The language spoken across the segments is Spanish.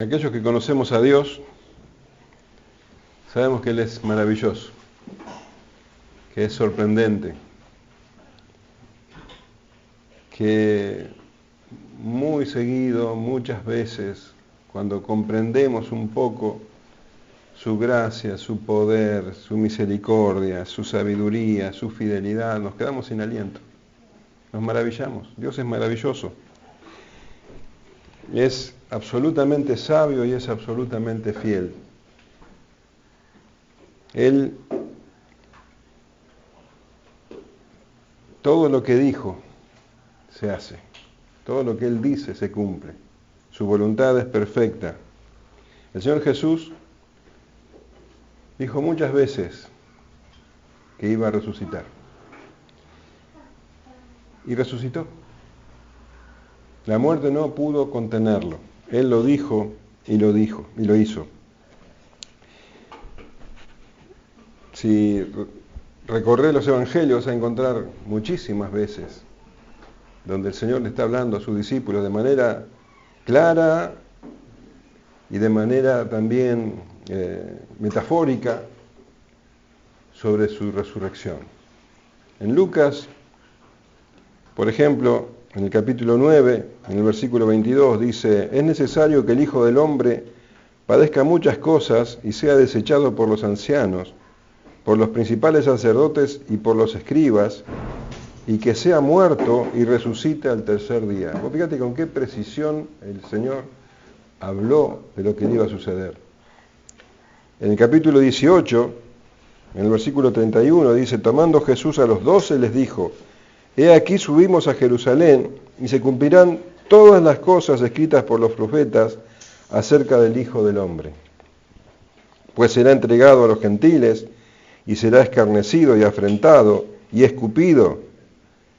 Aquellos que conocemos a Dios, sabemos que Él es maravilloso, que es sorprendente, que muy seguido, muchas veces, cuando comprendemos un poco su gracia, su poder, su misericordia, su sabiduría, su fidelidad, nos quedamos sin aliento, nos maravillamos. Dios es maravilloso, es absolutamente sabio y es absolutamente fiel. Él, todo lo que dijo, se hace. Todo lo que Él dice se cumple. Su voluntad es perfecta. El Señor Jesús dijo muchas veces que iba a resucitar. Y resucitó. La muerte no pudo contenerlo. Él lo dijo y lo hizo. Si recorres los evangelios vas a encontrar muchísimas veces donde el Señor le está hablando a sus discípulos de manera clara y de manera también metafórica sobre su resurrección. En Lucas, por ejemplo, en el capítulo 9, en el versículo 22, dice: es necesario que el Hijo del Hombre padezca muchas cosas y sea desechado por los ancianos, por los principales sacerdotes y por los escribas, y que sea muerto y resucite al tercer día. Vos fíjate con qué precisión el Señor habló de lo que iba a suceder. En el capítulo 18, en el versículo 31, dice: tomando Jesús a los 12 les dijo: he aquí subimos a Jerusalén y se cumplirán todas las cosas escritas por los profetas acerca del Hijo del Hombre. Pues será entregado a los gentiles y será escarnecido y afrentado y escupido.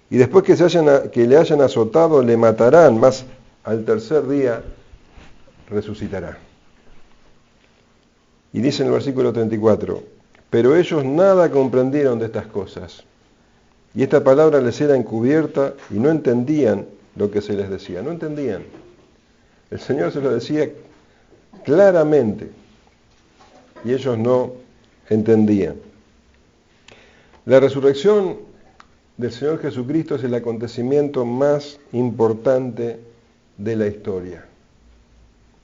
Y después que le hayan azotado, le matarán, mas al tercer día resucitará. Y dice en el versículo 34, pero ellos nada comprendieron de estas cosas, y esta palabra les era encubierta y no entendían lo que se les decía. No entendían. El Señor se lo decía claramente, y ellos no entendían. La resurrección del Señor Jesucristo es el acontecimiento más importante de la historia.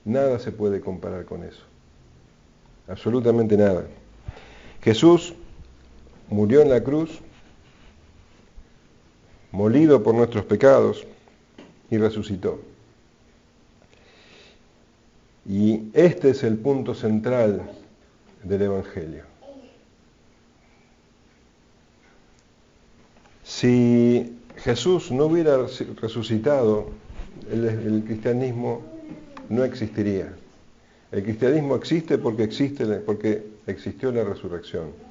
Nada se puede comparar con eso. Absolutamente nada. Jesús murió en la cruz, molido por nuestros pecados, y resucitó. Y este es el punto central del Evangelio. Si Jesús no hubiera resucitado, el cristianismo no existiría. El cristianismo existe porque existió la resurrección.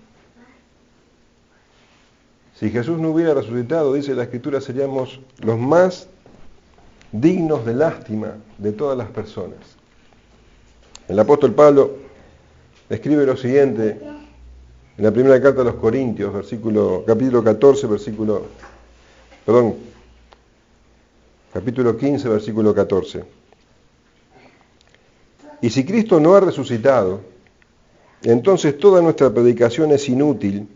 Si Jesús no hubiera resucitado, dice la Escritura, seríamos los más dignos de lástima de todas las personas. El apóstol Pablo escribe lo siguiente en la primera carta a los Corintios, capítulo 15, versículo 14. Y si Cristo no ha resucitado, entonces toda nuestra predicación es inútil,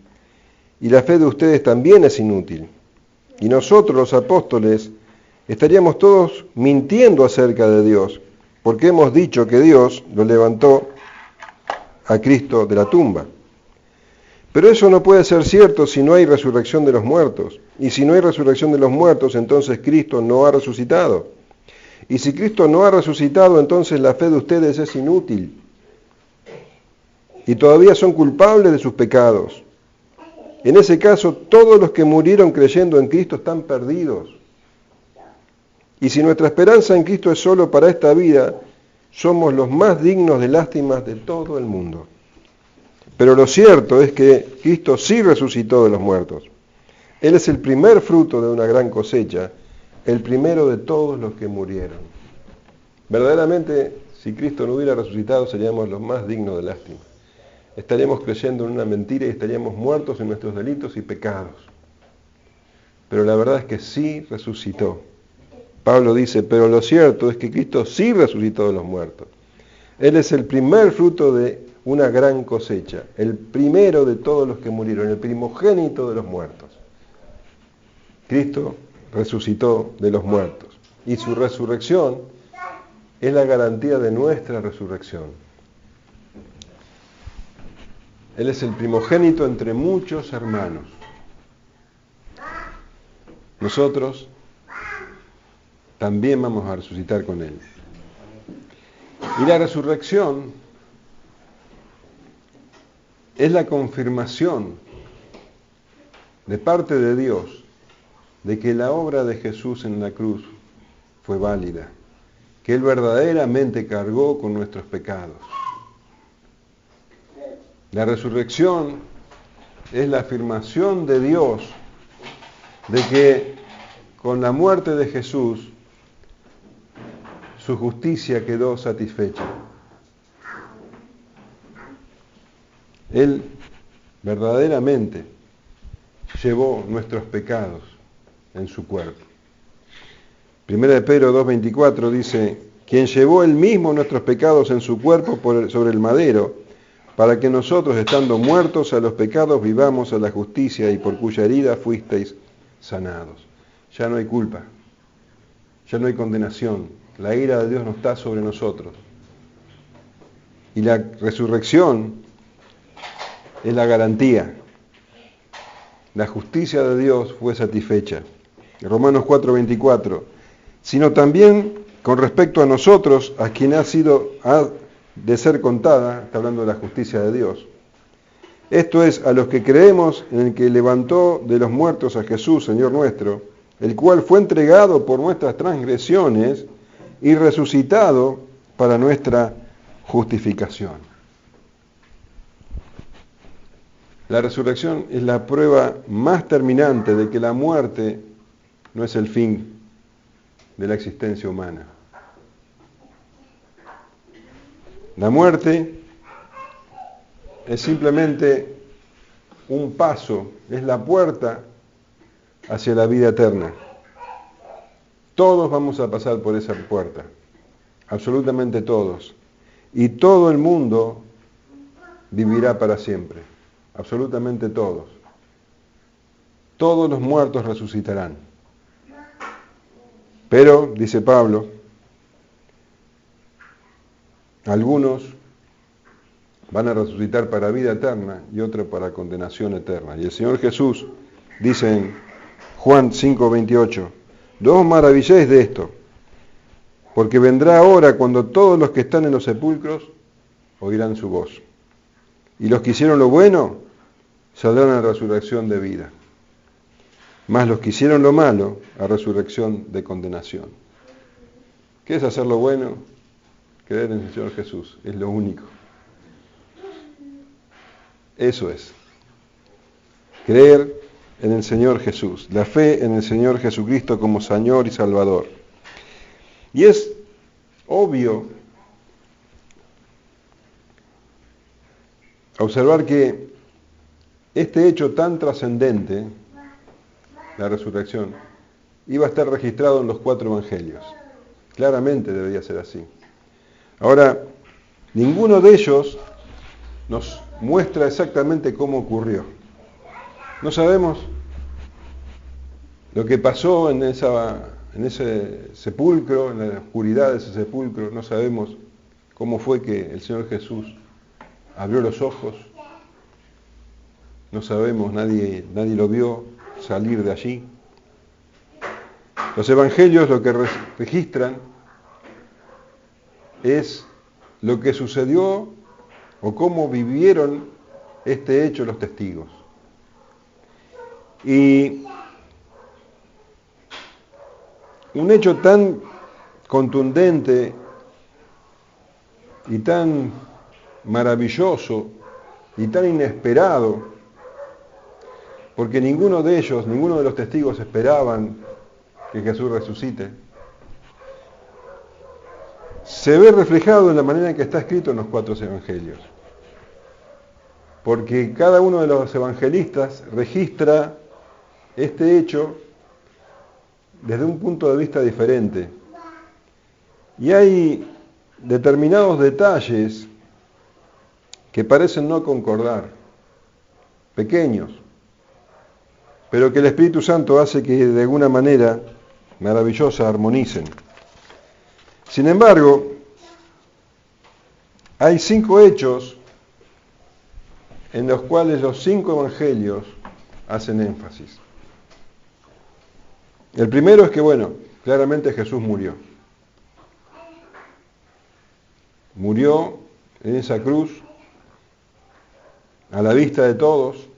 y la fe de ustedes también es inútil. Y nosotros, los apóstoles, estaríamos todos mintiendo acerca de Dios, porque hemos dicho que Dios lo levantó a Cristo de la tumba. Pero eso no puede ser cierto si no hay resurrección de los muertos. Y si no hay resurrección de los muertos, entonces Cristo no ha resucitado. Y si Cristo no ha resucitado, entonces la fe de ustedes es inútil. Y todavía son culpables de sus pecados. En ese caso, todos los que murieron creyendo en Cristo están perdidos. Y si nuestra esperanza en Cristo es solo para esta vida, somos los más dignos de lástimas de todo el mundo. Pero lo cierto es que Cristo sí resucitó de los muertos. Él es el primer fruto de una gran cosecha, el primero de todos los que murieron. Verdaderamente, si Cristo no hubiera resucitado, seríamos los más dignos de lástima. Estaríamos creyendo en una mentira y estaríamos muertos en nuestros delitos y pecados. Pero la verdad es que sí resucitó. Pablo dice, pero lo cierto es que Cristo sí resucitó de los muertos. Él es el primer fruto de una gran cosecha, el primero de todos los que murieron, el primogénito de los muertos. Cristo resucitó de los muertos y su resurrección es la garantía de nuestra resurrección. Él es el primogénito entre muchos hermanos. Nosotros también vamos a resucitar con Él. Y la resurrección es la confirmación de parte de Dios de que la obra de Jesús en la cruz fue válida, que Él verdaderamente cargó con nuestros pecados. La resurrección es la afirmación de Dios de que con la muerte de Jesús su justicia quedó satisfecha. Él verdaderamente llevó nuestros pecados en su cuerpo. Primera de Pedro 2:24 dice, quien llevó él mismo nuestros pecados en su cuerpo sobre el madero, para que nosotros, estando muertos a los pecados, vivamos a la justicia, y por cuya herida fuisteis sanados. Ya no hay culpa, ya no hay condenación, la ira de Dios no está sobre nosotros. Y la resurrección es la garantía. La justicia de Dios fue satisfecha. Romanos 4:24. Sino también con respecto a nosotros, a quien ha de ser contada, está hablando de la justicia de Dios. Esto es, a los que creemos en el que levantó de los muertos a Jesús, Señor nuestro, el cual fue entregado por nuestras transgresiones y resucitado para nuestra justificación. La resurrección es la prueba más terminante de que la muerte no es el fin de la existencia humana. La muerte es simplemente un paso, es la puerta hacia la vida eterna. Todos vamos a pasar por esa puerta, absolutamente todos. Y todo el mundo vivirá para siempre, absolutamente todos. Todos los muertos resucitarán. Pero, dice Pablo, algunos van a resucitar para vida eterna y otros para condenación eterna. Y el Señor Jesús dice en Juan 5:28, no os maravilléis de esto, porque vendrá hora cuando todos los que están en los sepulcros oirán su voz. Y los que hicieron lo bueno saldrán a resurrección de vida. Mas los que hicieron lo malo, a resurrección de condenación. ¿Qué es hacer lo bueno? Creer en el Señor Jesús. Es lo único. Eso es. Creer en el Señor Jesús. La fe en el Señor Jesucristo como Señor y Salvador. Y es obvio observar que este hecho tan trascendente, la resurrección, iba a estar registrado en los 4 evangelios. Claramente debería ser así. Ahora, ninguno de ellos nos muestra exactamente cómo ocurrió. No sabemos lo que pasó en ese sepulcro, en la oscuridad de ese sepulcro. No sabemos cómo fue que el Señor Jesús abrió los ojos. No sabemos, nadie lo vio salir de allí. Los evangelios lo que registran es lo que sucedió o cómo vivieron este hecho los testigos. Y un hecho tan contundente y tan maravilloso y tan inesperado, porque ninguno de los testigos esperaban que Jesús resucite, se ve reflejado en la manera en que está escrito en los 4 evangelios. Porque cada uno de los evangelistas registra este hecho desde un punto de vista diferente. Y hay determinados detalles que parecen no concordar, pequeños, pero que el Espíritu Santo hace que de alguna manera maravillosa armonicen. Sin embargo, hay 5 hechos en los cuales los 5 evangelios hacen énfasis. El primero es que, claramente Jesús murió. Murió en esa cruz, a la vista de todos,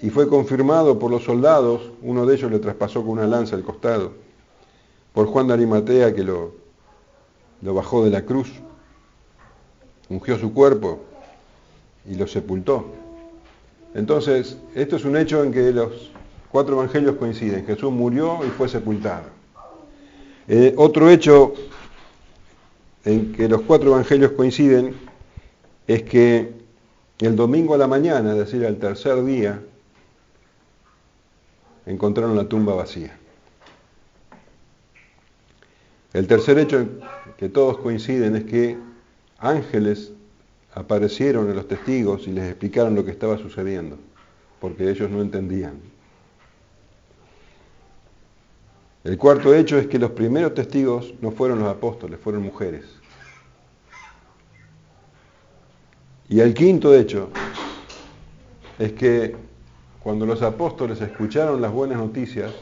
y fue confirmado por los soldados. Uno de ellos le traspasó con una lanza el costado, por Juan de Arimatea, que lo bajó de la cruz, ungió su cuerpo y lo sepultó. Entonces, esto es un hecho en que los 4 evangelios coinciden. Jesús murió y fue sepultado. Otro hecho en que los 4 evangelios coinciden es que el domingo a la mañana, es decir, al tercer día, encontraron la tumba vacía. El tercer hecho en que todos coinciden es que ángeles aparecieron a los testigos y les explicaron lo que estaba sucediendo, porque ellos no entendían. El cuarto hecho es que los primeros testigos no fueron los apóstoles, fueron mujeres. Y el quinto hecho es que cuando los apóstoles escucharon las buenas noticias,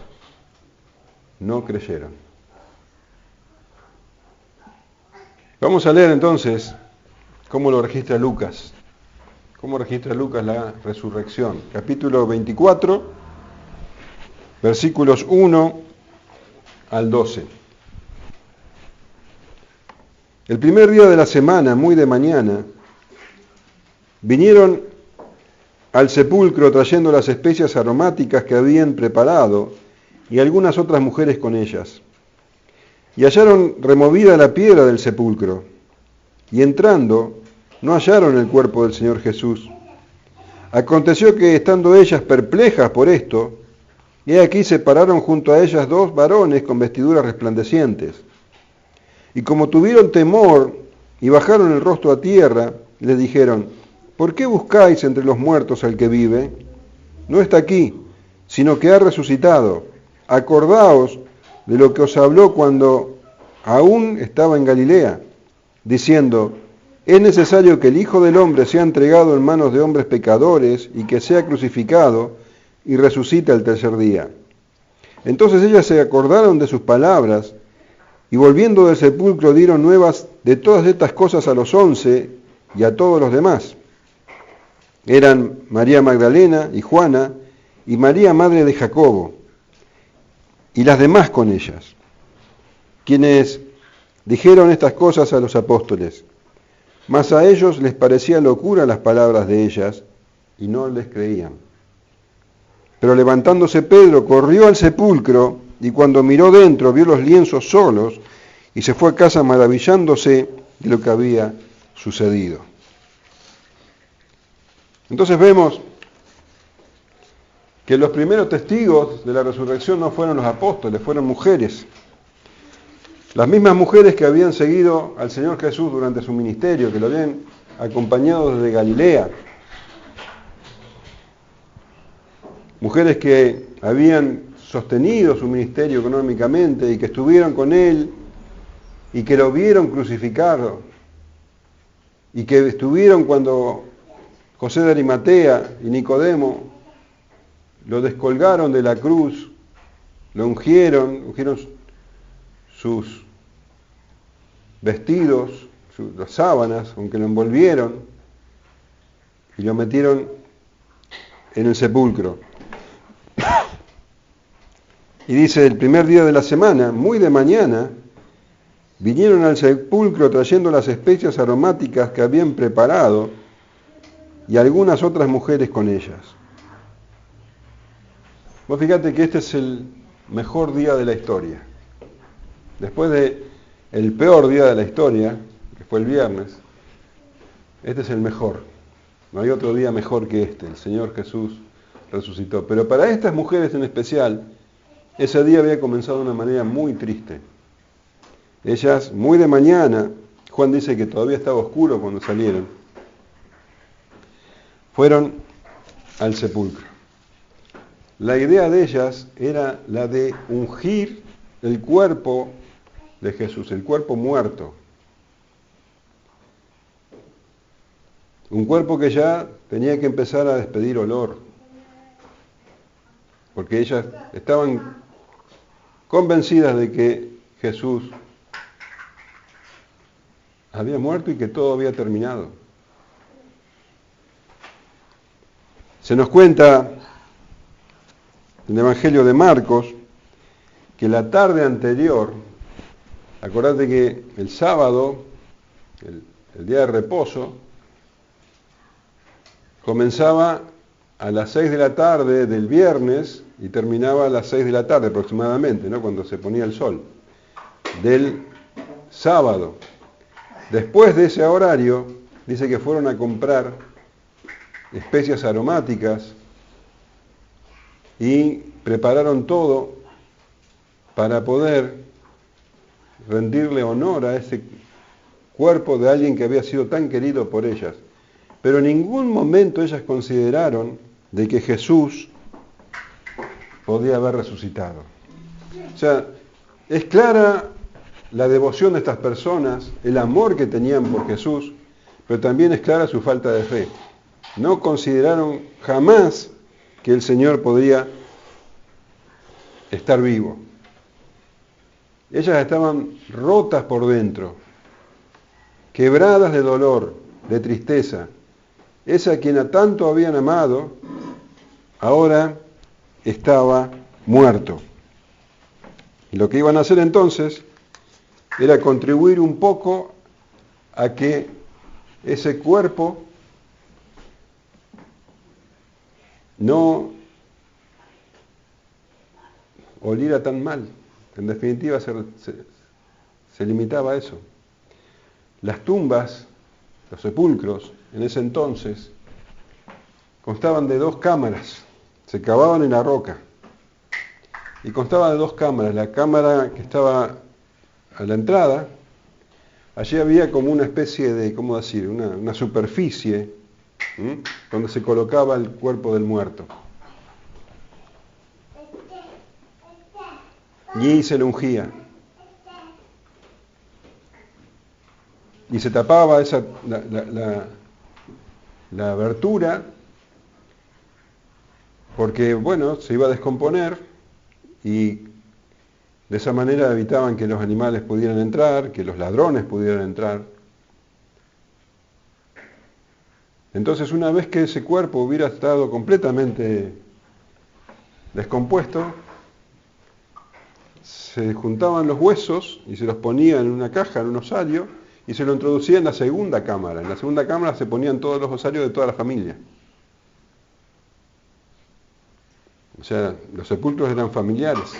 no creyeron. Vamos a leer entonces cómo lo registra Lucas. Cómo registra Lucas la resurrección. Capítulo 24, versículos 1 al 12. El primer día de la semana, muy de mañana, vinieron al sepulcro trayendo las especias aromáticas que habían preparado y algunas otras mujeres con ellas. Y hallaron removida la piedra del sepulcro, y entrando, no hallaron el cuerpo del Señor Jesús. Aconteció que, estando ellas perplejas por esto, he aquí se pararon junto a ellas 2 varones con vestiduras resplandecientes. Y como tuvieron temor y bajaron el rostro a tierra, les dijeron: ¿por qué buscáis entre los muertos al que vive? No está aquí, sino que ha resucitado. Acordaos de lo que os habló cuando aún estaba en Galilea, diciendo: es necesario que el Hijo del Hombre sea entregado en manos de hombres pecadores y que sea crucificado y resucite al tercer día. Entonces ellas se acordaron de sus palabras y volviendo del sepulcro dieron nuevas de todas estas cosas a los 11 y a todos los demás. Eran María Magdalena y Juana y María, madre de Jacobo, y las demás con ellas, quienes dijeron estas cosas a los apóstoles. Mas a ellos les parecía locura las palabras de ellas, y no les creían. Pero levantándose Pedro, corrió al sepulcro, y cuando miró dentro, vio los lienzos solos, y se fue a casa maravillándose de lo que había sucedido. Entonces vemos que los primeros testigos de la resurrección no fueron los apóstoles, fueron mujeres. Las mismas mujeres que habían seguido al Señor Jesús durante su ministerio, que lo habían acompañado desde Galilea. Mujeres que habían sostenido su ministerio económicamente y que estuvieron con Él y que lo vieron crucificado y que estuvieron cuando José de Arimatea y Nicodemo lo descolgaron de la cruz, lo ungieron sus vestidos, las sábanas con que lo envolvieron y lo metieron en el sepulcro. Y dice, el primer día de la semana, muy de mañana, vinieron al sepulcro trayendo las especias aromáticas que habían preparado y algunas otras mujeres con ellas. Vos fíjate que este es el mejor día de la historia. Después de el peor día de la historia, que fue el viernes, este es el mejor. No hay otro día mejor que este. El Señor Jesús resucitó. Pero para estas mujeres en especial, ese día había comenzado de una manera muy triste. Ellas, muy de mañana, Juan dice que todavía estaba oscuro cuando salieron. Fueron al sepulcro. La idea de ellas era la de ungir el cuerpo de Jesús, el cuerpo muerto. Un cuerpo que ya tenía que empezar a despedir olor, porque ellas estaban convencidas de que Jesús había muerto y que todo había terminado. Se nos cuenta en el Evangelio de Marcos que la tarde anterior, acordate que el sábado, el día de reposo, comenzaba a las 6 de la tarde del viernes y terminaba a las 6 de la tarde aproximadamente, ¿no? Cuando se ponía el sol, del sábado. Después de ese horario, dice que fueron a comprar especias aromáticas y prepararon todo para poder rendirle honor a ese cuerpo de alguien que había sido tan querido por ellas. Pero en ningún momento ellas consideraron de que Jesús podía haber resucitado. O sea, es clara la devoción de estas personas, el amor que tenían por Jesús, pero también es clara su falta de fe. No consideraron jamás que el Señor podría estar vivo. Ellas estaban rotas por dentro, quebradas de dolor, de tristeza. Esa a quien a tanto habían amado, ahora estaba muerto. Y lo que iban a hacer entonces era contribuir un poco a que ese cuerpo no oliera tan mal. En definitiva se limitaba a eso. Las tumbas, los sepulcros, en ese entonces, constaban de 2 cámaras. Se cavaban en la roca. Y constaba de 2 cámaras. La cámara que estaba a la entrada, allí había como una especie de, ¿cómo decir?, una superficie, donde se colocaba el cuerpo del muerto. Y ahí se le ungía. Y se tapaba la abertura, porque, bueno, se iba a descomponer y de esa manera evitaban que los animales pudieran entrar, que los ladrones pudieran entrar. Entonces, una vez que ese cuerpo hubiera estado completamente descompuesto, se juntaban los huesos y se los ponían en una caja, en un osario, y se lo introducía en la segunda cámara. En la segunda cámara se ponían todos los osarios de toda la familia. O sea, los sepulcros eran familiares.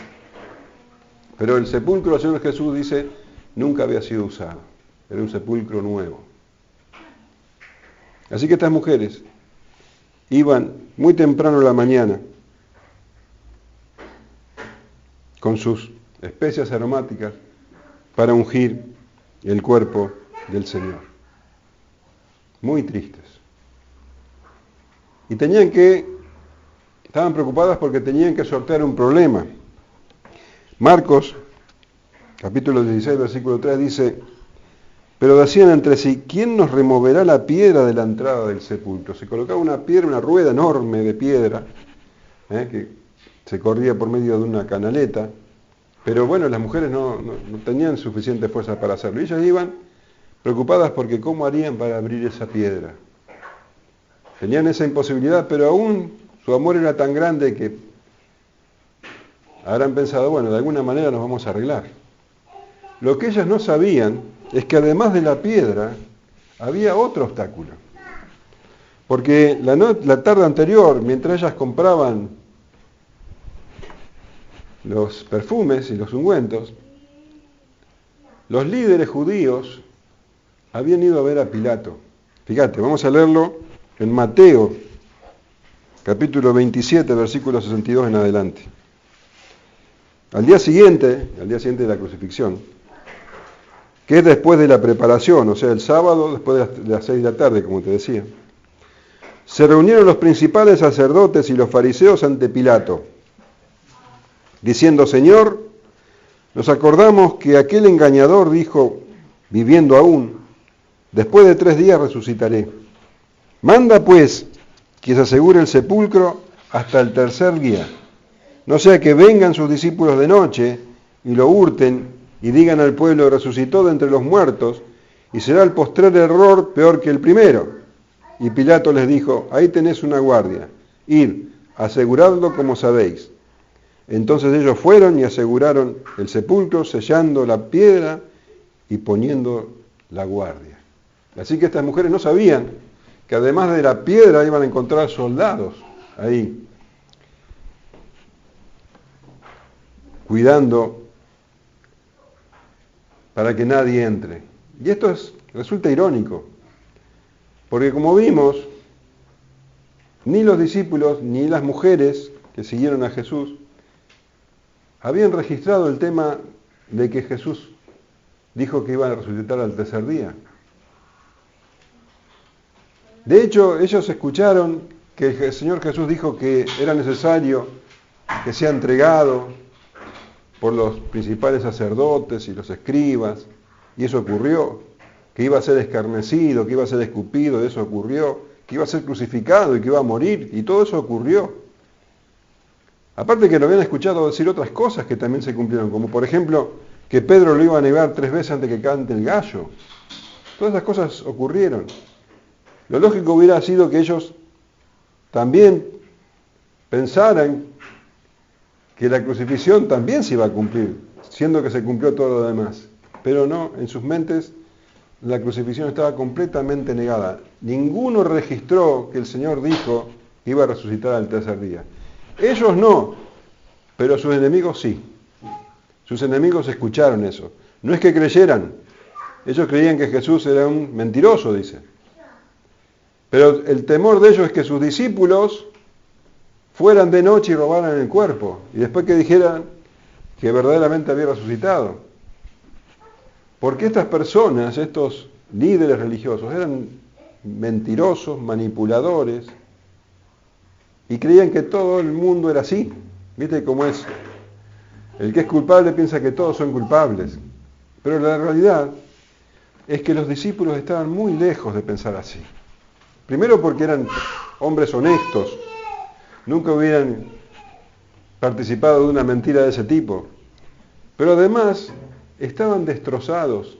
Pero el sepulcro del Señor Jesús, dice, nunca había sido usado. Era un sepulcro nuevo. Así que estas mujeres iban muy temprano a la mañana con sus especias aromáticas para ungir el cuerpo del Señor. Muy tristes. Y estaban preocupadas porque tenían que sortear un problema. Marcos, capítulo 16, versículo 3, dice: pero decían entre sí, ¿quién nos removerá la piedra de la entrada del sepulcro? Se colocaba una piedra, una rueda enorme de piedra, que se corría por medio de una canaleta, pero bueno, las mujeres no tenían suficiente fuerza para hacerlo. Y ellas iban preocupadas porque ¿cómo harían para abrir esa piedra? Tenían esa imposibilidad, pero aún su amor era tan grande que habrán pensado, bueno, de alguna manera nos vamos a arreglar. Lo que ellas no sabían es que además de la piedra, había otro obstáculo. Porque la tarde anterior, mientras ellas compraban los perfumes y los ungüentos, los líderes judíos habían ido a ver a Pilato. Fíjate, vamos a leerlo en Mateo, capítulo 27, versículo 62 en adelante. Al día siguiente de la crucifixión, que es después de la preparación, o sea, el sábado después de las 6 de la tarde, como te decía. Se reunieron los principales sacerdotes y los fariseos ante Pilato, diciendo: Señor, nos acordamos que aquel engañador dijo, viviendo aún, después de 3 días resucitaré. Manda pues que se asegure el sepulcro hasta el 3er día, no sea que vengan sus discípulos de noche y lo hurten y digan al pueblo: resucitó de entre los muertos, y será el postrer error peor que el primero. Y Pilato les dijo: ahí tenés una guardia, id, aseguradlo como sabéis. Entonces ellos fueron y aseguraron el sepulcro, sellando la piedra y poniendo la guardia. Así que estas mujeres no sabían que además de la piedra iban a encontrar soldados ahí, cuidando para que nadie entre. Y esto resulta irónico, porque como vimos, ni los discípulos ni las mujeres que siguieron a Jesús habían registrado el tema de que Jesús dijo que iba a resucitar al 3er día. De hecho, ellos escucharon que el Señor Jesús dijo que era necesario que sea entregado por los principales sacerdotes y los escribas, y eso ocurrió, que iba a ser escarnecido, que iba a ser escupido, y eso ocurrió, que iba a ser crucificado y que iba a morir, y todo eso ocurrió. Aparte que lo habían escuchado decir otras cosas que también se cumplieron, como por ejemplo que Pedro lo iba a negar 3 veces antes que cante el gallo. Todas esas cosas ocurrieron. Lo lógico hubiera sido que ellos también pensaran que la crucifixión también se iba a cumplir, siendo que se cumplió todo lo demás. Pero no, en sus mentes la crucifixión estaba completamente negada. Ninguno registró que el Señor dijo que iba a resucitar al 3er día. Ellos no, pero sus enemigos sí. Sus enemigos escucharon eso. No es que creyeran, ellos creían que Jesús era un mentiroso, dice. Pero el temor de ellos es que sus discípulos fueran de noche y robaran el cuerpo, y después que dijeran que verdaderamente había resucitado. Porque estas personas, estos líderes religiosos, eran mentirosos, manipuladores, y creían que todo el mundo era así. ¿Viste cómo es? El que es culpable piensa que todos son culpables. Pero la realidad es que los discípulos estaban muy lejos de pensar así. Primero porque eran hombres honestos, nunca hubieran participado de una mentira de ese tipo. Pero además estaban destrozados,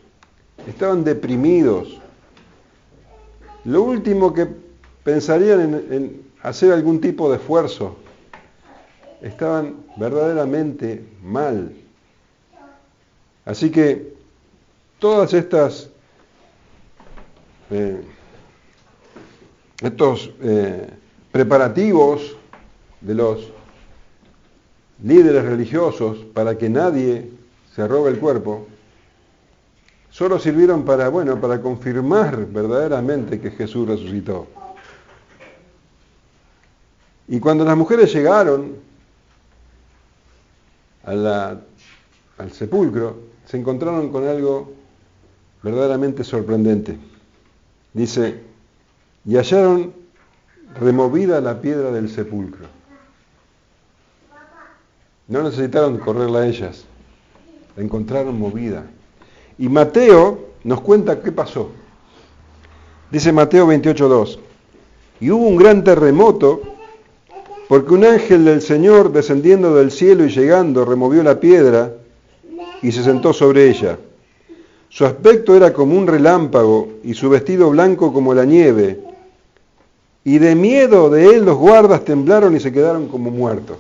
estaban deprimidos. Lo último que pensarían en hacer algún tipo de esfuerzo. Estaban verdaderamente mal. Así que todas estos preparativos de los líderes religiosos para que nadie se robe el cuerpo, solo sirvieron para confirmar verdaderamente que Jesús resucitó. Y cuando las mujeres llegaron al sepulcro, se encontraron con algo verdaderamente sorprendente. Dice: y hallaron removida la piedra del sepulcro. No necesitaron correrla a ellas, la encontraron movida. Y Mateo nos cuenta qué pasó. Dice Mateo 28:2: y hubo un gran terremoto, porque un ángel del Señor, descendiendo del cielo y llegando, removió la piedra y se sentó sobre ella. Su aspecto era como un relámpago y su vestido blanco como la nieve. Y de miedo de él los guardas temblaron y se quedaron como muertos.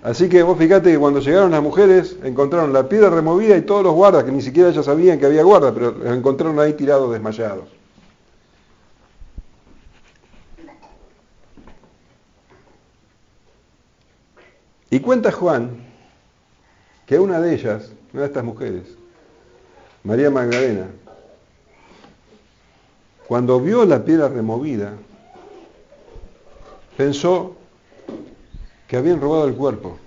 Así que vos fíjate que cuando llegaron las mujeres encontraron la piedra removida y todos los guardas, que ni siquiera ellas sabían que había guardas, pero los encontraron ahí tirados desmayados. Y cuenta Juan que una de ellas, una de estas mujeres, María Magdalena, cuando vio la piedra removida, pensó que habían robado el cuerpo.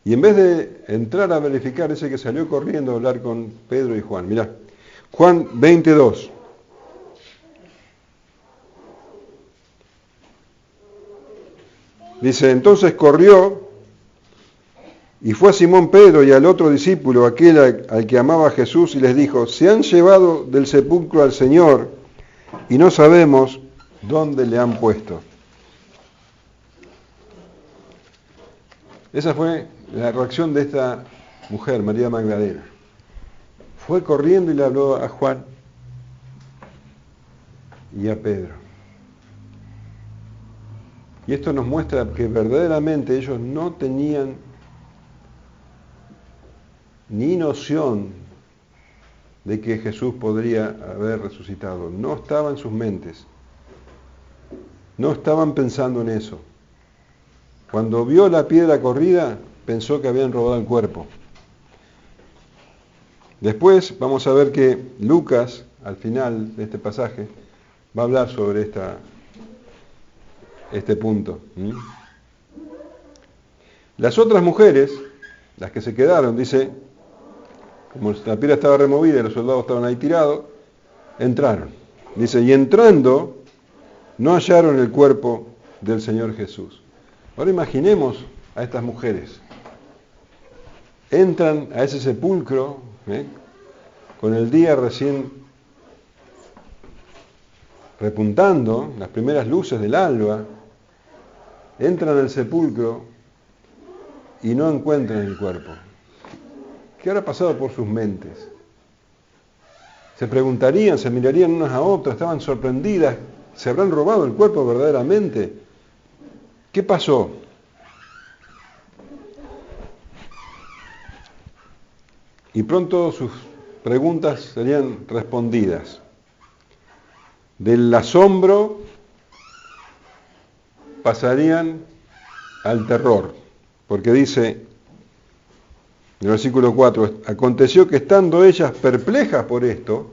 Y en vez de entrar a verificar, dice que salió corriendo a hablar con Pedro y Juan. Mirá, Juan 22. Dice, entonces corrió y fue a Simón Pedro y al otro discípulo, aquel al que amaba Jesús, y les dijo, se han llevado del sepulcro al Señor y no sabemos dónde le han puesto. Esa fue la reacción de esta mujer, María Magdalena. Fue corriendo y le habló a Juan y a Pedro. Y esto nos muestra que verdaderamente ellos no tenían ni noción de que Jesús podría haber resucitado. No estaba en sus mentes. No estaban pensando en eso. Cuando vio la piedra corrida, pensó que habían robado el cuerpo. Después vamos a ver que Lucas, al final de este pasaje, va a hablar sobre este punto. Las otras mujeres, las que se quedaron, dice, como la piedra estaba removida y los soldados estaban ahí tirados, entraron. Dice, y entrando, no hallaron el cuerpo del Señor Jesús. Ahora imaginemos a estas mujeres. Entran a ese sepulcro, con el día recién repuntando, las primeras luces del alba, entran al sepulcro y no encuentran el cuerpo. ¿Qué habrá pasado por sus mentes? Se preguntarían, se mirarían unas a otras, estaban sorprendidas, ¿se habrán robado el cuerpo verdaderamente? ¿Qué pasó? Y pronto sus preguntas serían respondidas. Del asombro pasarían al terror, porque dice en el versículo 4, aconteció que estando ellas perplejas por esto,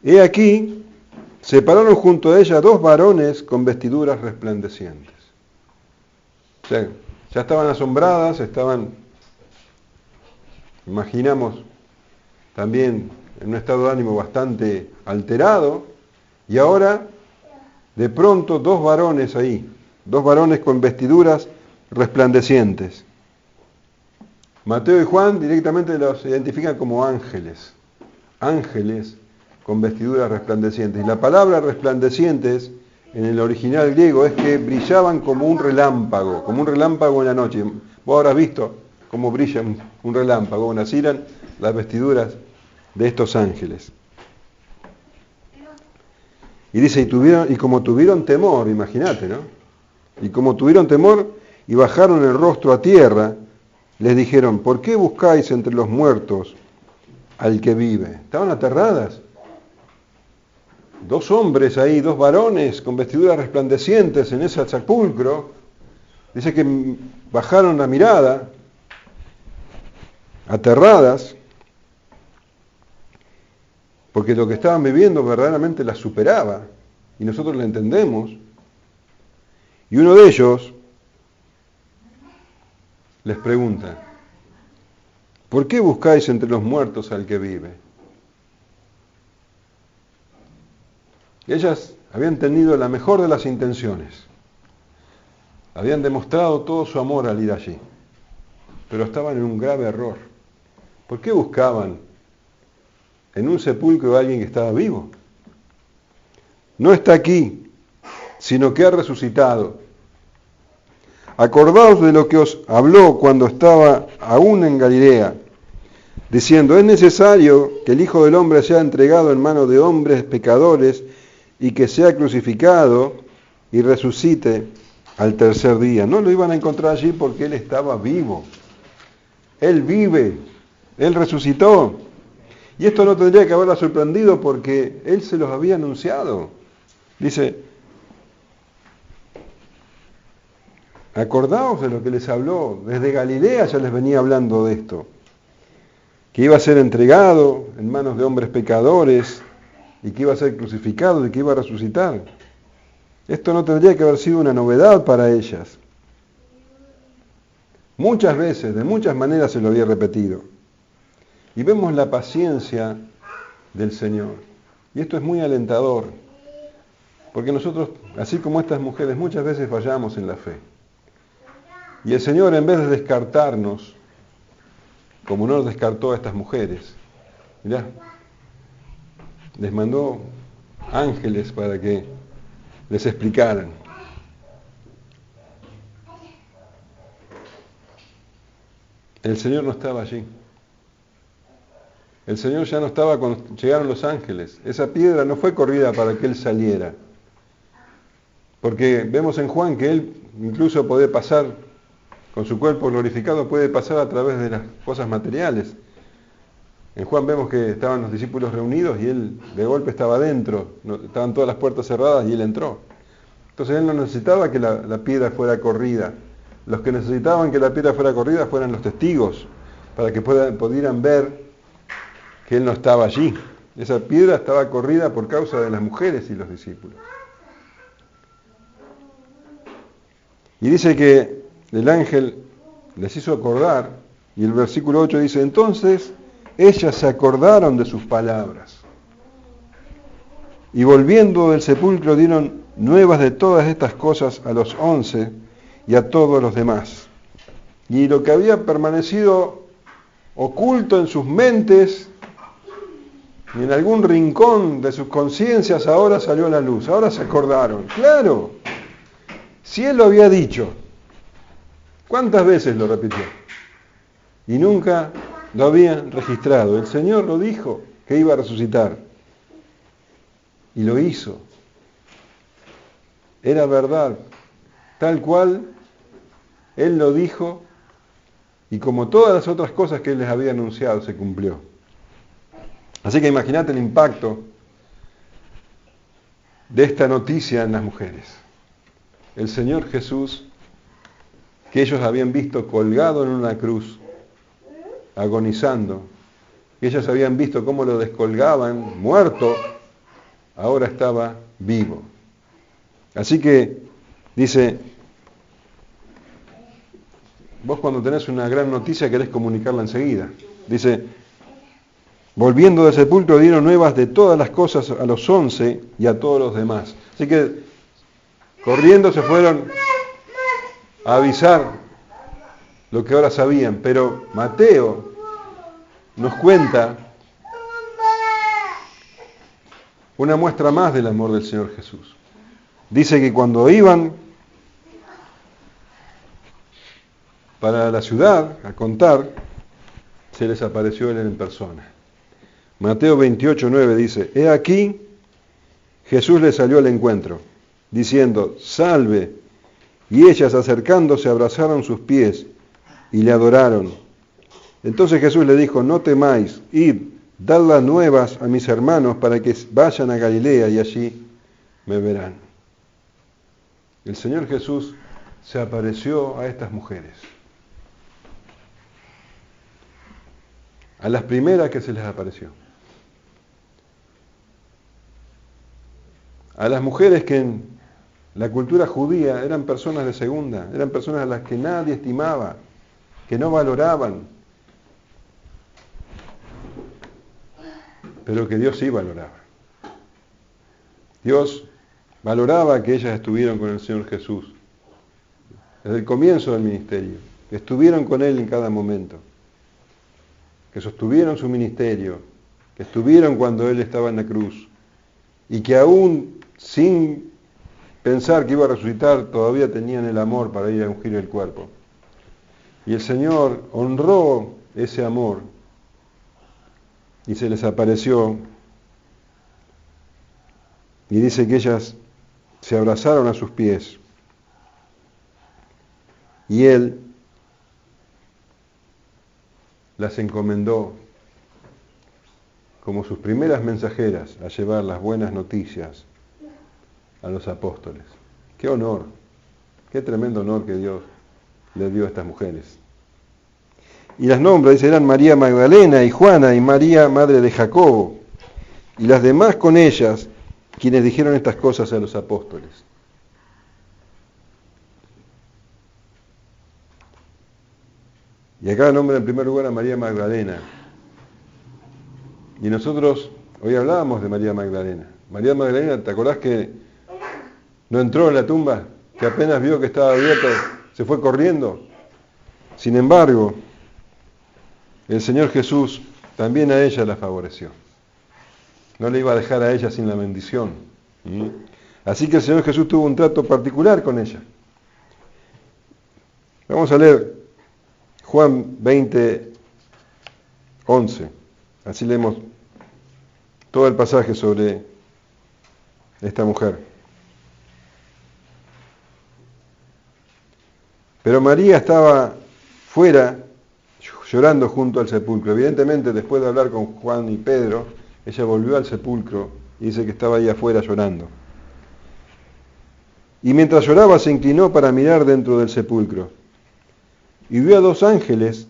he aquí, se pararon junto a ella dos varones con vestiduras resplandecientes. O sea, ya estaban asombradas, imaginamos, también en un estado de ánimo bastante alterado, y ahora, de pronto, dos varones ahí, dos varones con vestiduras resplandecientes. Mateo y Juan directamente los identifican como ángeles, ángeles con vestiduras resplandecientes. Y la palabra resplandecientes en el original griego es que brillaban como un relámpago en la noche. Vos habrás visto cómo brilla un relámpago, bueno, así eran las vestiduras de estos ángeles. Y dice, y como tuvieron temor, imagínate, ¿no? Y como tuvieron temor y bajaron el rostro a tierra, les dijeron, ¿por qué buscáis entre los muertos al que vive? Estaban aterradas. Dos hombres ahí, dos varones con vestiduras resplandecientes en ese sepulcro. Dice que bajaron la mirada, aterradas, porque lo que estaban viviendo verdaderamente las superaba, y nosotros la entendemos. Y uno de ellos les pregunta, ¿por qué buscáis entre los muertos al que vive? Ellas habían tenido la mejor de las intenciones, habían demostrado todo su amor al ir allí, pero estaban en un grave error. ¿Por qué buscaban en un sepulcro a alguien que estaba vivo? No está aquí, sino que ha resucitado. Acordaos de lo que os habló cuando estaba aún en Galilea, diciendo, es necesario que el Hijo del Hombre sea entregado en manos de hombres pecadores y que sea crucificado y resucite al tercer día. No lo iban a encontrar allí porque Él estaba vivo. Él vive, Él resucitó. Y esto no tendría que haberla sorprendido porque Él se los había anunciado. Dice, acordaos de lo que les habló. Desde Galilea ya les venía hablando de esto. Que iba a ser entregado en manos de hombres pecadores y que iba a ser crucificado y que iba a resucitar. Esto no tendría que haber sido una novedad para ellas. Muchas veces, de muchas maneras se lo había repetido. Y vemos la paciencia del Señor. Y esto es muy alentador, porque nosotros, así como estas mujeres, muchas veces fallamos en la fe. Y el Señor, en vez de descartarnos, como no descartó a estas mujeres, mirá, les mandó ángeles para que les explicaran. El Señor no estaba allí. El Señor ya no estaba cuando llegaron los ángeles. Esa piedra no fue corrida para que Él saliera. Porque vemos en Juan que Él incluso puede pasar, con su cuerpo glorificado, puede pasar a través de las cosas materiales. En Juan vemos que estaban los discípulos reunidos y Él de golpe estaba adentro. Estaban todas las puertas cerradas y Él entró. Entonces Él no necesitaba que la piedra fuera corrida. Los que necesitaban que la piedra fuera corrida fueran los testigos, para que pudieran ver que Él no estaba allí. Esa piedra estaba corrida por causa de las mujeres y los discípulos. Y dice que el ángel les hizo acordar, y el versículo 8 dice, entonces ellas se acordaron de sus palabras, y volviendo del sepulcro dieron nuevas de todas estas cosas a los 11 y a todos los demás. Y lo que había permanecido oculto en sus mentes y en algún rincón de sus conciencias ahora salió a la luz, ahora se acordaron. Claro, si Él lo había dicho, ¿cuántas veces lo repitió? Y nunca lo habían registrado. El Señor lo dijo, que iba a resucitar. Y lo hizo. Era verdad, tal cual Él lo dijo, y como todas las otras cosas que Él les había anunciado, se cumplió. Así que imagínate el impacto de esta noticia en las mujeres. El Señor Jesús, que ellos habían visto colgado en una cruz, agonizando, y ellas habían visto cómo lo descolgaban, muerto, ahora estaba vivo. Así que, dice, vos cuando tenés una gran noticia querés comunicarla enseguida. Dice, volviendo del sepulcro dieron nuevas de todas las cosas a los 11 y a todos los demás. Así que, corriendo se fueron a avisar lo que ahora sabían. Pero Mateo nos cuenta una muestra más del amor del Señor Jesús. Dice que cuando iban para la ciudad a contar, se les apareció Él en persona. Mateo 28:9 dice, he aquí, Jesús les salió al encuentro, diciendo, salve, y ellas acercándose abrazaron sus pies y le adoraron. Entonces Jesús le dijo, no temáis, id, dad las nuevas a mis hermanos para que vayan a Galilea y allí me verán. El Señor Jesús se apareció a estas mujeres. A las primeras que se les apareció. A las mujeres que en la cultura judía eran personas de segunda, eran personas a las que nadie estimaba, que no valoraban, pero que Dios sí valoraba. Dios valoraba que ellas estuvieron con el Señor Jesús desde el comienzo del ministerio, que estuvieron con Él en cada momento, que sostuvieron su ministerio, que estuvieron cuando Él estaba en la cruz y que aún sin pensar que iba a resucitar todavía tenían el amor para ir a ungir el cuerpo. Y el Señor honró ese amor y se les apareció y dice que ellas se abrazaron a sus pies y Él las encomendó como sus primeras mensajeras a llevar las buenas noticias a los apóstoles. ¡Qué honor! ¡Qué tremendo honor que Dios le dio a estas mujeres! Y las nombra, dice, eran María Magdalena y Juana y María, madre de Jacobo, y las demás con ellas, quienes dijeron estas cosas a los apóstoles. Y acá nombra en primer lugar a María Magdalena. Y nosotros hoy hablábamos de María Magdalena. María Magdalena, ¿te acordás que no entró en la tumba? Que apenas vio que estaba abierta, se fue corriendo. Sin embargo, el Señor Jesús también a ella la favoreció. No le iba a dejar a ella sin la bendición. Así que el Señor Jesús tuvo un trato particular con ella. Vamos a leer Juan 20, 11. Así leemos todo el pasaje sobre esta mujer. Pero María estaba fuera llorando junto al sepulcro. Evidentemente, después de hablar con Juan y Pedro, ella volvió al sepulcro y dice que estaba ahí afuera llorando. Y mientras lloraba se inclinó para mirar dentro del sepulcro. Y vio a dos ángeles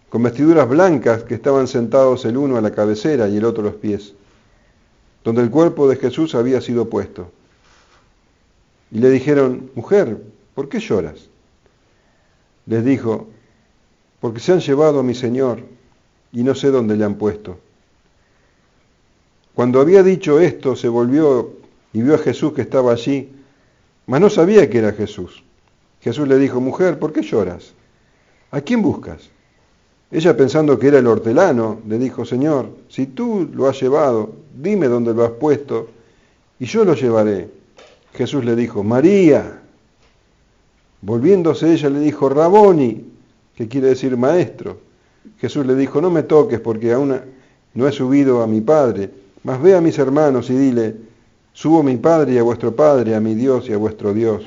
con vestiduras blancas que estaban sentados el uno a la cabecera y el otro a los pies, donde el cuerpo de Jesús había sido puesto. Y le dijeron: mujer, ¿por qué lloras? Les dijo: porque se han llevado a mi Señor y no sé dónde le han puesto. Cuando había dicho esto, se volvió y vio a Jesús que estaba allí, mas no sabía que era Jesús. Jesús le dijo: mujer, ¿por qué lloras? ¿A quién buscas? Ella, pensando que era el hortelano, le dijo: Señor, si tú lo has llevado, dime dónde lo has puesto, y yo lo llevaré. Jesús le dijo: María. Volviéndose ella le dijo: Raboni, que quiere decir maestro. Jesús le dijo: no me toques, porque aún no he subido a mi Padre, mas ve a mis hermanos y dile: subo a mi Padre y a vuestro Padre, a mi Dios y a vuestro Dios.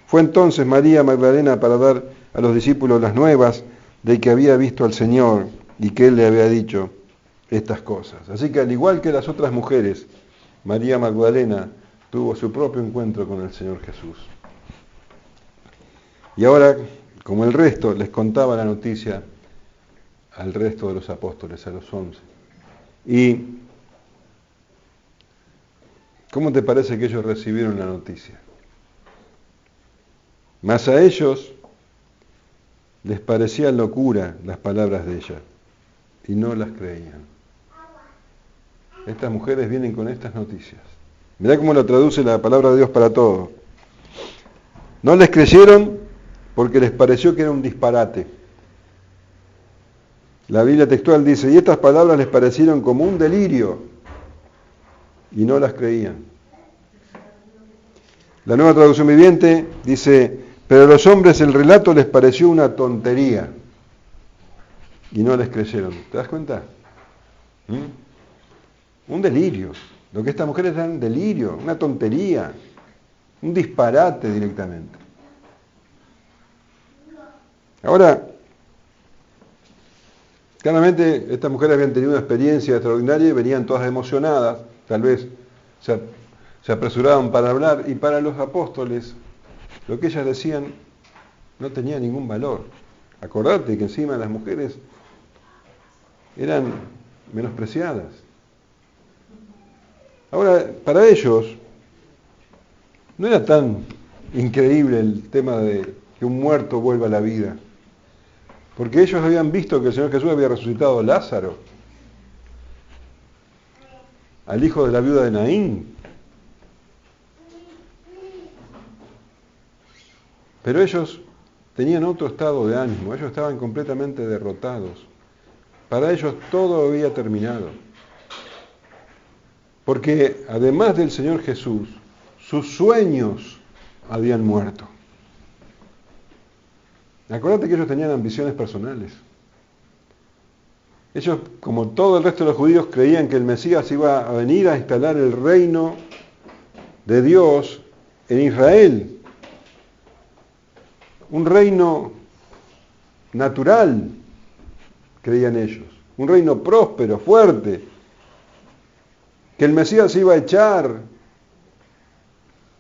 Fue entonces María Magdalena para dar a los discípulos las nuevas de que había visto al Señor y que Él le había dicho estas cosas. Así que al igual que las otras mujeres, María Magdalena tuvo su propio encuentro con el Señor Jesús. Y ahora, como el resto, les contaba la noticia al resto de los apóstoles, a los 11. ¿Y cómo te parece que ellos recibieron la noticia? Mas a ellos les parecían locura las palabras de ella y no las creían. Estas mujeres vienen con estas noticias. Mirá cómo lo traduce la palabra de Dios para todo. No les creyeron porque les pareció que era un disparate. La Biblia textual dice: y estas palabras les parecieron como un delirio y no las creían. La Nueva Traducción Viviente dice: pero a los hombres el relato les pareció una tontería y no les creyeron. ¿Te das cuenta? Un delirio. Lo que estas mujeres eran un delirio, una tontería, un disparate directamente. Ahora, claramente estas mujeres habían tenido una experiencia extraordinaria y venían todas emocionadas, tal vez se apresuraban para hablar, y para los apóstoles lo que ellas decían no tenía ningún valor. Acordate que encima las mujeres eran menospreciadas. Ahora, para ellos no era tan increíble el tema de que un muerto vuelva a la vida, porque ellos habían visto que el Señor Jesús había resucitado a Lázaro, al hijo de la viuda de Naín. Pero ellos tenían otro estado de ánimo, ellos estaban completamente derrotados. Para ellos todo había terminado. Porque además del Señor Jesús, sus sueños habían muerto. Acuérdate que ellos tenían ambiciones personales. Ellos, como todo el resto de los judíos, creían que el Mesías iba a venir a instalar el reino de Dios en Israel. Un reino natural, creían ellos. Un reino próspero, fuerte. Que el Mesías iba a echar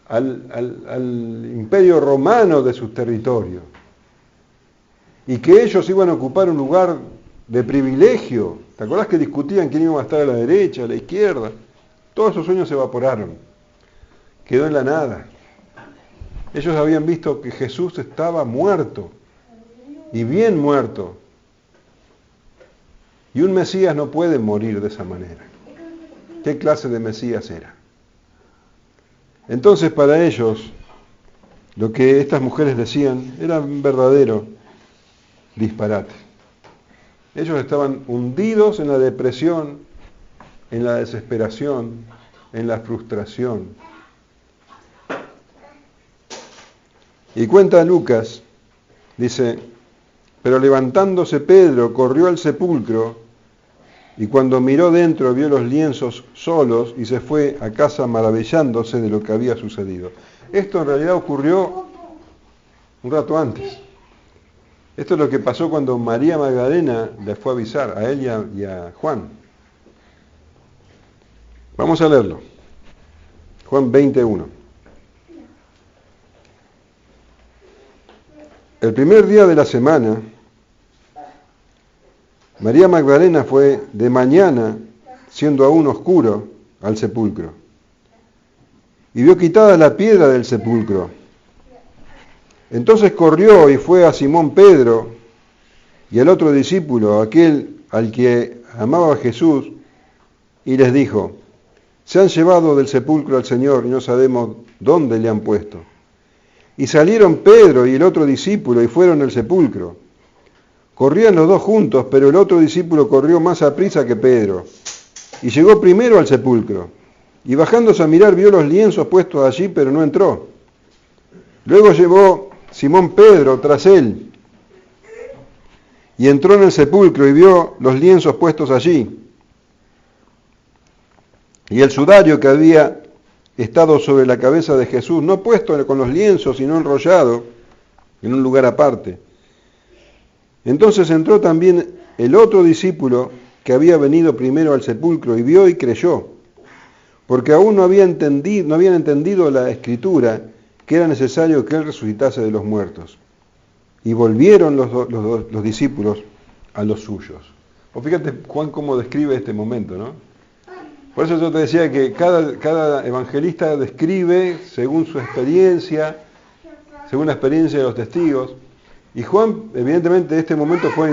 al imperio romano de sus territorios. Y que ellos iban a ocupar un lugar de privilegio. ¿Te acordás que discutían quién iba a estar a la derecha, a la izquierda? Todos esos sueños se evaporaron. Quedó en la nada. Ellos habían visto que Jesús estaba muerto, y bien muerto, Y un Mesías no puede morir de esa manera. ¿Qué clase de Mesías era? Entonces para ellos, lo que estas mujeres decían era un verdadero disparate. Ellos estaban hundidos en la depresión, en la desesperación, en la frustración. Y cuenta Lucas, dice, pero levantándose Pedro corrió al sepulcro y cuando miró dentro vio los lienzos solos y se fue a casa maravillándose de lo que había sucedido. Esto en realidad ocurrió un rato antes. Esto es lo que pasó cuando María Magdalena le fue a avisar a él y a Juan. Vamos a leerlo. Juan 21. El primer día de la semana, María Magdalena fue de mañana, siendo aún oscuro, al sepulcro. Y vio quitada la piedra del sepulcro. Entonces corrió y fue a Simón Pedro y al otro discípulo, aquel al que amaba a Jesús, y les dijo, se han llevado del sepulcro al Señor y no sabemos dónde le han puesto. Y salieron Pedro y el otro discípulo y fueron al sepulcro. Corrían los dos juntos, pero el otro discípulo corrió más aprisa que Pedro y llegó primero al sepulcro. Y bajándose a mirar vio los lienzos puestos allí, pero no entró. Luego llevó Simón Pedro tras él y entró en el sepulcro y vio los lienzos puestos allí y el sudario que había estado sobre la cabeza de Jesús, no puesto con los lienzos, sino enrollado en un lugar aparte. Entonces entró también el otro discípulo que había venido primero al sepulcro y vio y creyó, porque aún no habían entendido la escritura que era necesario que él resucitase de los muertos. Y volvieron los discípulos a los suyos. O fíjate Juan cómo describe este momento, ¿no? Por eso yo te decía que cada evangelista describe según su experiencia, según la experiencia de los testigos. Y Juan, evidentemente, este momento fue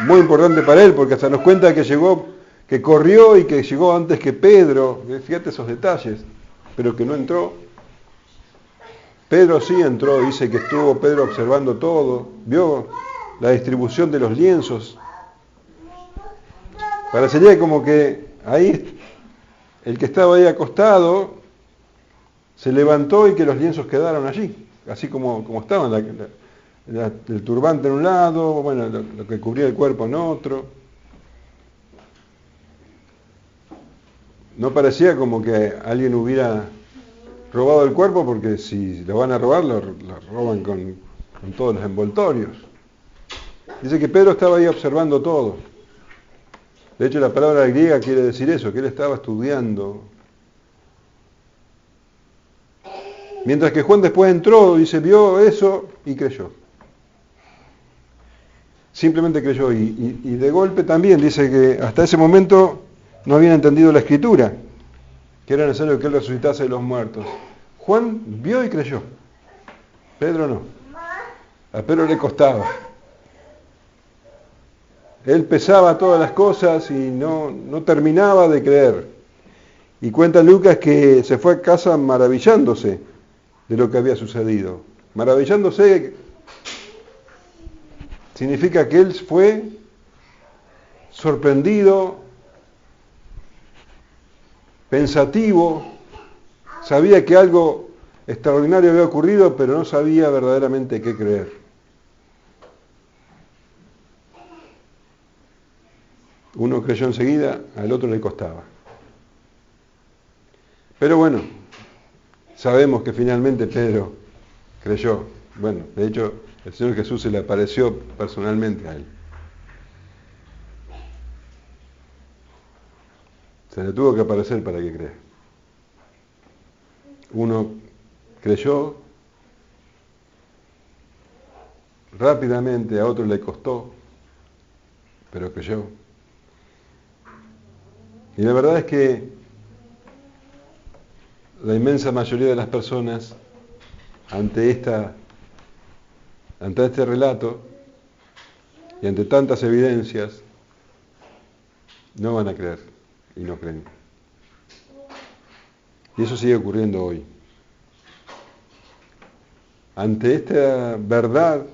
muy importante para él, porque hasta nos cuenta que corrió y que llegó antes que Pedro. Fíjate esos detalles, pero que no entró. Pedro sí entró, dice que estuvo Pedro observando todo, vio la distribución de los lienzos. Parecería como que ahí el que estaba ahí acostado se levantó y que los lienzos quedaron allí, así como estaban, el turbante en un lado, bueno, lo que cubría el cuerpo en otro. No parecía como que alguien hubiera robado el cuerpo, porque si lo van a robar, lo roban con todos los envoltorios. Dice que Pedro estaba ahí observando todo. De hecho, la palabra griega quiere decir eso, que él estaba estudiando. Mientras que Juan después entró, dice, vio eso y creyó. Simplemente creyó y de golpe también dice que hasta ese momento no habían entendido la escritura, que era necesario que él resucitase de los muertos. Juan vio y creyó. Pedro no. A Pedro le costaba. Él pesaba todas las cosas y no terminaba de creer. Y cuenta Lucas que se fue a casa maravillándose de lo que había sucedido. Maravillándose significa que él fue sorprendido, pensativo, sabía que algo extraordinario había ocurrido, pero no sabía verdaderamente qué creer. Uno creyó enseguida, al otro le costaba. Pero bueno, sabemos que finalmente Pedro creyó. Bueno, de hecho, el Señor Jesús se le apareció personalmente a él. Se le tuvo que aparecer para que crea. Uno creyó rápidamente, a otro le costó, pero creyó. Y la verdad es que la inmensa mayoría de las personas ante este relato y ante tantas evidencias no van a creer y no creen. Y eso sigue ocurriendo hoy. Ante esta verdad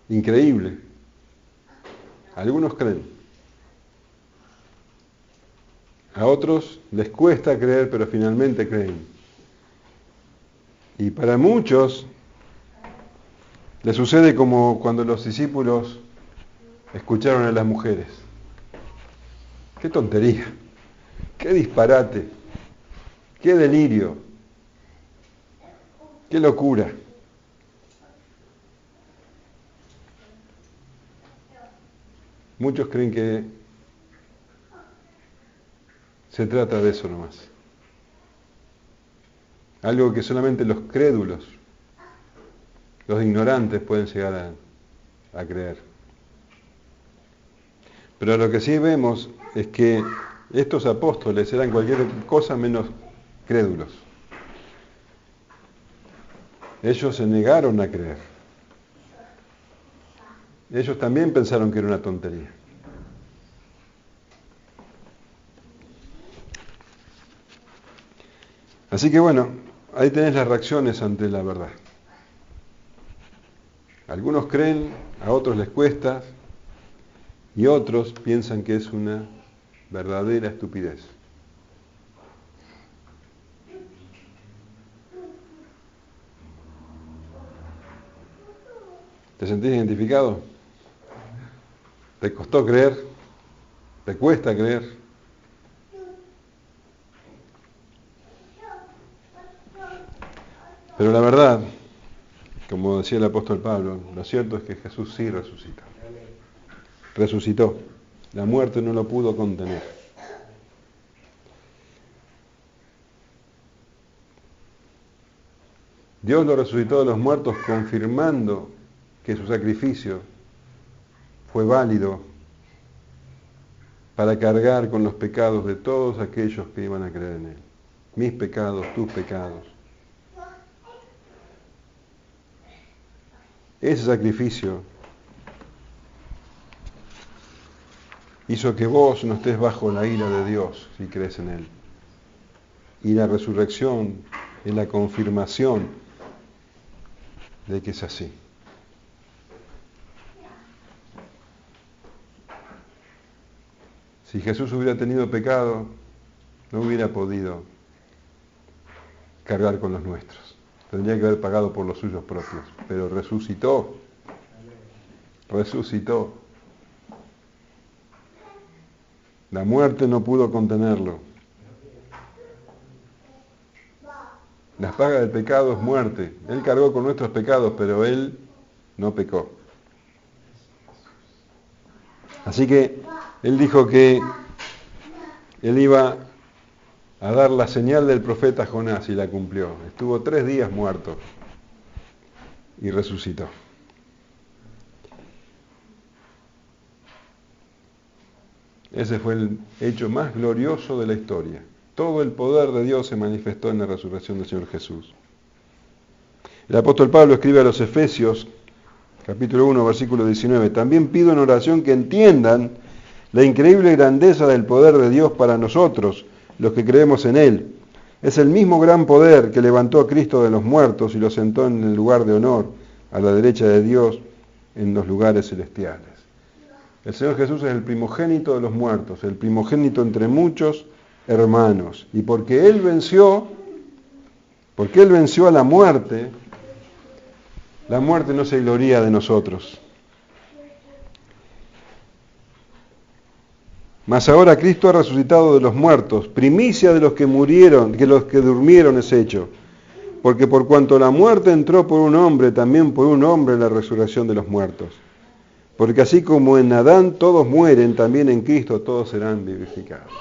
increíble, algunos creen. A otros les cuesta creer, pero finalmente creen. Y para muchos les sucede como cuando los discípulos escucharon a las mujeres. ¡Qué tontería! ¡Qué disparate! ¡Qué delirio! ¡Qué locura! Muchos creen que se trata de eso nomás. Algo que solamente los crédulos, los ignorantes pueden llegar a creer. Pero lo que sí vemos es que estos apóstoles eran cualquier cosa menos crédulos. Ellos se negaron a creer. Ellos también pensaron que era una tontería. Así que bueno, ahí tenés las reacciones ante la verdad. Algunos creen, a otros les cuesta, y otros piensan que es una verdadera estupidez. ¿Te sentís identificado? ¿Te costó creer? ¿Te cuesta creer? Pero la verdad, como decía el apóstol Pablo, lo cierto es que Jesús sí resucitó. Resucitó. La muerte no lo pudo contener. Dios lo resucitó de los muertos, confirmando que su sacrificio fue válido para cargar con los pecados de todos aquellos que iban a creer en Él. Mis pecados, tus pecados. Ese sacrificio hizo que vos no estés bajo la ira de Dios si crees en Él. Y la resurrección es la confirmación de que es así. Si Jesús hubiera tenido pecado, no hubiera podido cargar con los nuestros. Tendría que haber pagado por los suyos propios. Pero resucitó. Resucitó. La muerte no pudo contenerlo. La paga del pecado es muerte. Él cargó con nuestros pecados, pero Él no pecó. Así que Él dijo que Él iba a dar la señal del profeta Jonás y la cumplió. Estuvo 3 días muerto y resucitó. Ese fue el hecho más glorioso de la historia. Todo el poder de Dios se manifestó en la resurrección del Señor Jesús. El apóstol Pablo escribe a los Efesios, capítulo 1, versículo 19, también pido en oración que entiendan la increíble grandeza del poder de Dios para nosotros, los que creemos en Él. Es el mismo gran poder que levantó a Cristo de los muertos y lo sentó en el lugar de honor, a la derecha de Dios, en los lugares celestiales. El Señor Jesús es el primogénito de los muertos, el primogénito entre muchos hermanos. Y porque Él venció a la muerte no se gloría de nosotros. Mas ahora Cristo ha resucitado de los muertos, primicia de los que murieron, que los que durmieron es hecho. Porque por cuanto la muerte entró por un hombre, también por un hombre la resurrección de los muertos. Porque así como en Adán todos mueren, también en Cristo todos serán vivificados.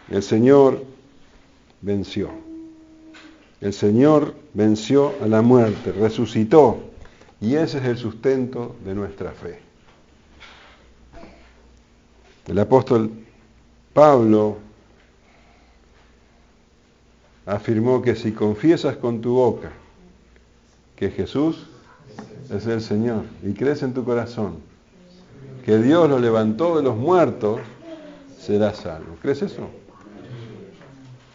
El Señor venció. El Señor venció a la muerte, resucitó. Y ese es el sustento de nuestra fe. El apóstol Pablo afirmó que si confiesas con tu boca que Jesús es el Señor y crees en tu corazón que Dios lo levantó de los muertos, será salvo. ¿Crees eso?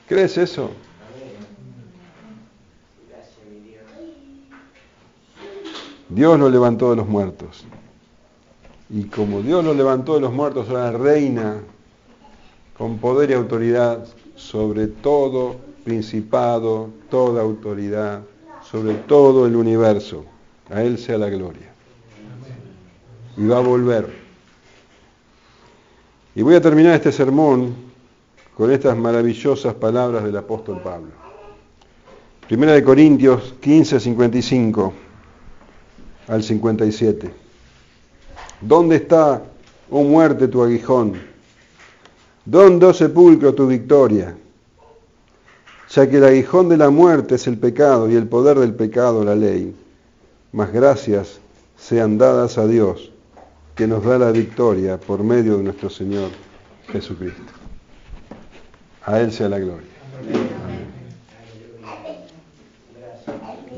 ¿Crees eso? Dios lo levantó de los muertos. Y como Dios lo levantó de los muertos, ahora reina con poder y autoridad sobre todo principado, toda autoridad, sobre todo el universo. A Él sea la gloria. Y va a volver. Y voy a terminar este sermón con estas maravillosas palabras del apóstol Pablo. Primera de Corintios 15, 55 al 57. ¿Dónde está, oh muerte, tu aguijón? ¿Dónde, oh sepulcro, tu victoria? Ya que el aguijón de la muerte es el pecado y el poder del pecado la ley. Mas gracias sean dadas a Dios, que nos da la victoria por medio de nuestro Señor Jesucristo. A Él sea la gloria. Amén.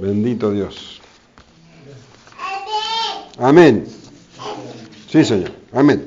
Bendito Dios. Amén. Sí, Señor. Amén.